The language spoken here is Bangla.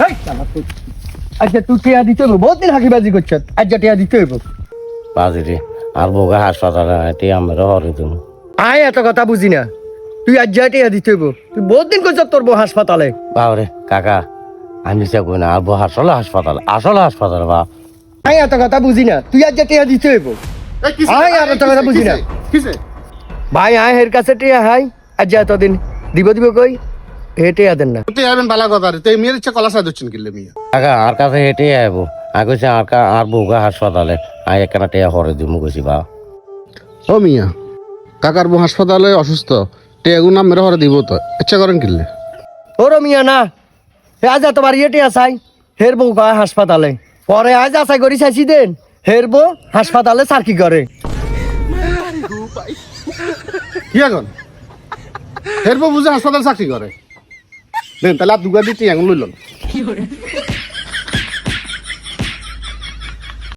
এই শালা তুই আচ্ছা তুই টিয়া দিতে হইব বহুত দিন হাকিবাজি করছ আচ্ছা টিয়া দিতে হইব বাজি রে আর বোগা হাসপাতালে এটি আমরা হরে তুমি আয় এত কথা বুঝি না তুই আজ টিয়া দিতে হইব তুই বহুত দিন করছ তোর বউ হাসপাতালে বাবরে কাকা আমি সে কই না আর বউ আসলে হাসপাতাল বা আয় এত কথা বুঝি না তুই আজ টিয়া দিতে হইব আয় আর এত কথা বুঝি না ভাই আয় এর কাছে টিয়া হাই আজ এতদিন দিব কই হে টিয়া দেন না তুই আবেন বালা কথা রে তুই মেয়ের ইচ্ছা কলাসা দিচ্ছেন কিনলে মিয়া কাকা আর কাছে হেঁটে আইবো আগে কইছে আর বউগা হাসপাতালে আই একখানা টেয়া হরে দিমু কইছি বা ও মিয়া কাকার বউ হাসপাতালে অসুস্থ টেগু নাম মেরে হরে দিব তো ইচ্ছা করেন কিনলে ও রমিয়া না হে আজ এত বাড়ি টিয়া চাই হের বউ কয় হাসপাতালে পরে আজ আশাই করি চাইছি দেন হের বউ হাসপাতালে সার্কি করে কি এখন হেরবো বুঝে হাসপাতাল চাকরি করে দেন তাহলে আর দুগা দিচ্ছি এখন লইল